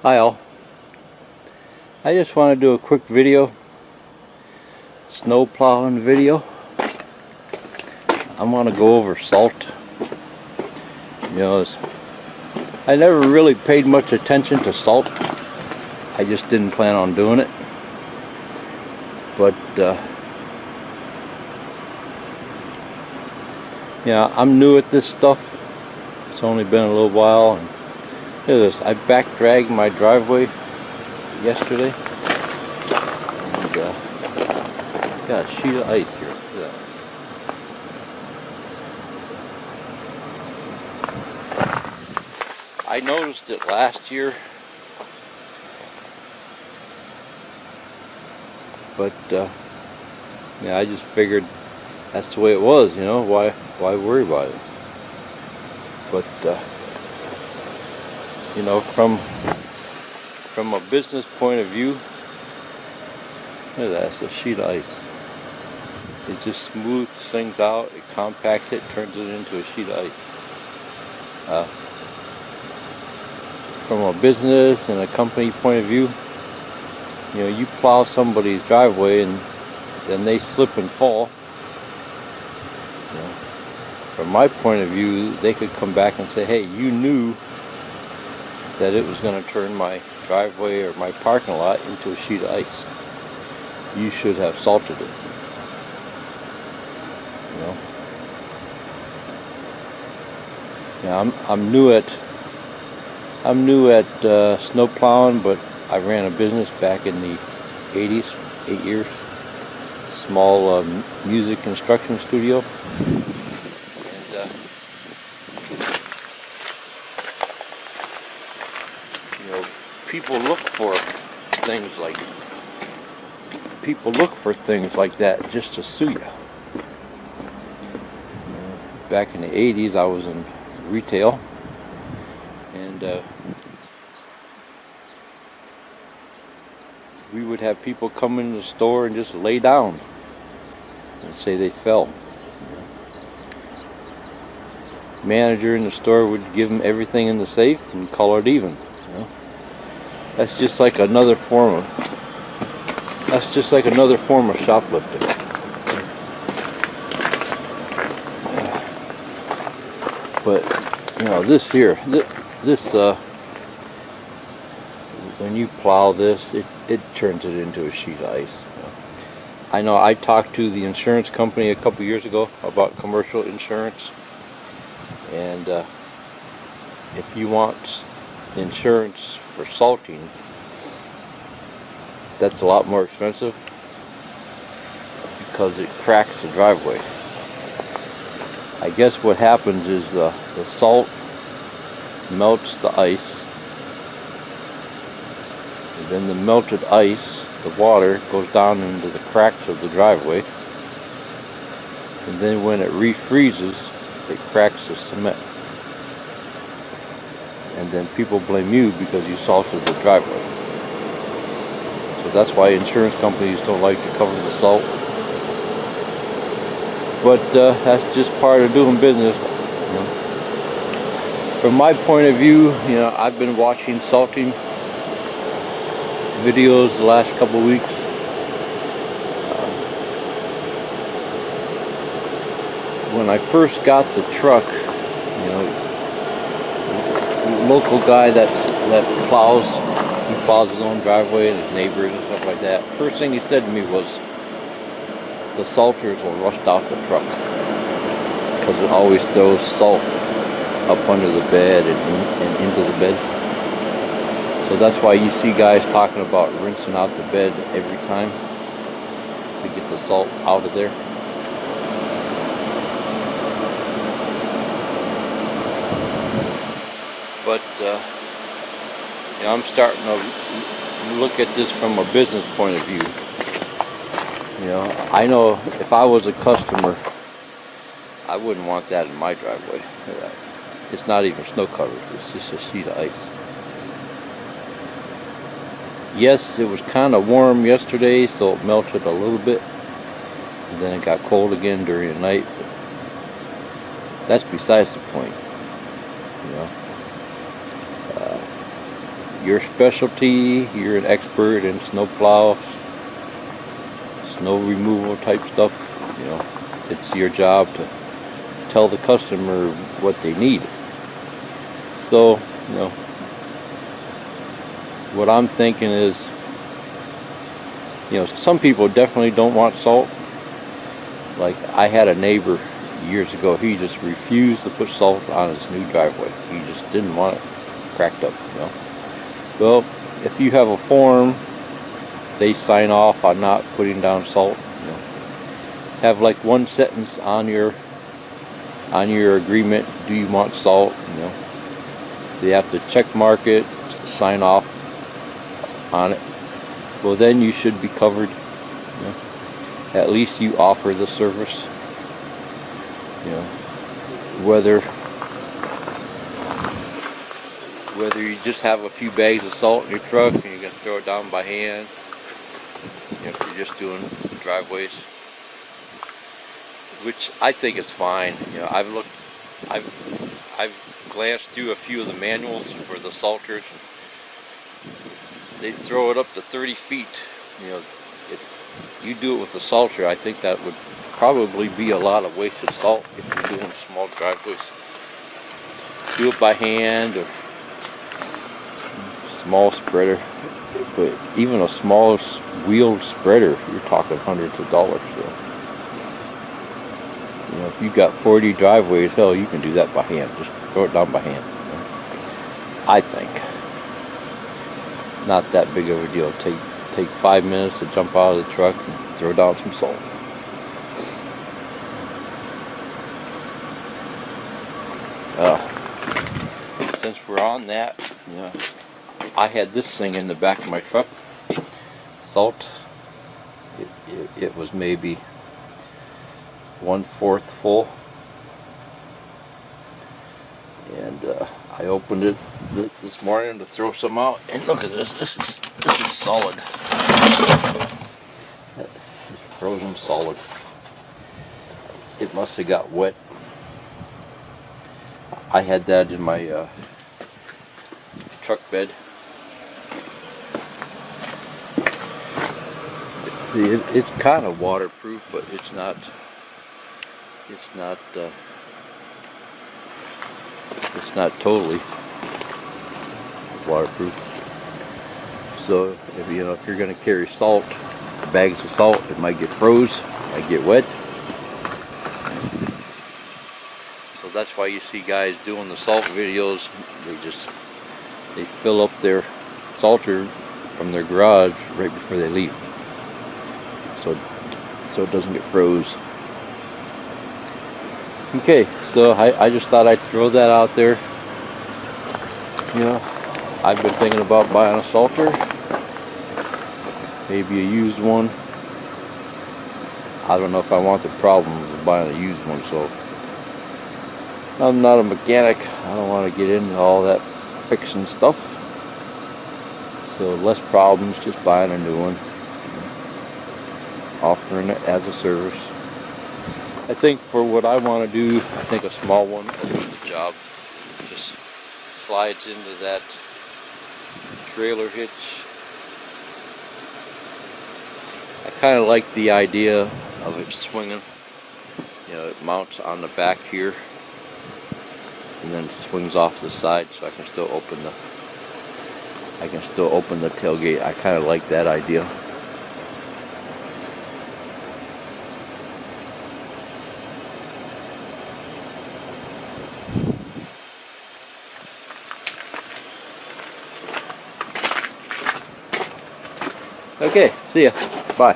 Hi all. I just want to do a quick video, snow plowing video. I want to go over salt. I never really paid much attention to salt. I just didn't plan on doing it. But I'm new at this stuff. It's only been a little while. And look at this. I back dragged my driveway yesterday. And got a sheet of ice here. Look at that. I noticed it last year, but I just figured that's the way it was. Why worry about it? But from a business point of view, look at that. It's a sheet of ice. It just smooths things out. It compacts it, turns it into a sheet of ice. From a business and a company point of view, you plow somebody's driveway and then they slip and fall. From my point of view, they could come back and say, hey, you knew that it was going to turn my driveway or my parking lot into a sheet of ice. You should have salted it. I'm new at snow plowing, but I ran a business back in the 80s, 8 years. Small music instruction studio. And people look for things like that just to sue you. Back in the 80s, I was in retail, and we would have people come into the store and just lay down and say they fell. Manager in the store would give them everything in the safe and call it even. That's just like another form of shoplifting. But this here, when you plow this, it turns it into a sheet of ice. I know I talked to the insurance company a couple years ago about commercial insurance, and if you want insurance for salting, that's a lot more expensive because it cracks the driveway. I guess what happens is the salt melts the ice, and then the melted ice, the water, goes down into the cracks of the driveway, and then when it refreezes, it cracks the cement. And then people blame you because you salted the driveway. So that's why insurance companies don't like to cover the salt. But that's just part of doing business. From my point of view, I've been watching salting videos the last couple of weeks. When I first got the truck, the local guy that plows, he plows his own driveway and his neighbors and stuff like that. First thing he said to me was, the salters will rust out the truck because it always throws salt up under the bed and into the bed. So that's why you see guys talking about rinsing out the bed every time to get the salt out of there. But I'm starting to look at this from a business point of view. I know if I was a customer, I wouldn't want that in my driveway. It's not even snow covered, it's just a sheet of ice. Yes, it was kind of warm yesterday, so it melted a little bit, and then it got cold again during the night. But that's besides the point. your specialty, you're an expert in snow plow, snow removal type stuff, you know, it's your job to tell the customer what they need. So, you know, what I'm thinking is, you know, some people definitely don't want salt. Like, I had a neighbor years ago, he just refused to put salt on his new driveway. He just didn't want it cracked up, you know. Well, if you have a form, they sign off on not putting down salt, you know. Have like one sentence on your agreement, do you want salt, you know. They have to check mark it, sign off on it. Well, then you should be covered, you know. At least you offer the service, you know. Whether you just have a few bags of salt in your truck and you're gonna throw it down by hand, you know, if you're just doing driveways, which I think is fine. You know, I've glanced through a few of the manuals for the salters. They throw it up to 30 feet. You know, if you do it with a salter, I think that would probably be a lot of wasted salt if you're doing small driveways. Do it by hand or small spreader, but even a small wheeled spreader, you're talking hundreds of dollars. So, you know, if you've got 40 driveways, hell, you can do that by hand. Just throw it down by hand, you know? I think. Not that big of a deal. Take 5 minutes to jump out of the truck and throw down some salt. Since we're on that, you know, I had this thing in the back of my truck, salt. It was maybe 1/4 full, and I opened it this morning to throw some out, and look at this. This is solid. It's frozen solid. It must have got wet. I had that in my truck bed. See, it's kind of waterproof, but it's not totally waterproof. So if you're going to carry salt, bags of salt, it might get froze, might get wet. So that's why you see guys doing the salt videos. They fill up their salter from their garage right before they leave, so it doesn't get froze. Okay, so I just thought I'd throw that out there. You know, I've been thinking about buying a salter, maybe a used one. I don't know if I want the problem of buying a used one, so I'm not a mechanic. I don't want to get into all that fixing stuff. So less problems, just buying a new one, offering it as a service. I think for what I want to do, I think a small one will do the job. Just slides into that trailer hitch. I kind of like the idea of it swinging. You know, it mounts on the back here and then swings off to the side, so I can still open the tailgate. I kind of like that idea. Okay, see ya. Bye.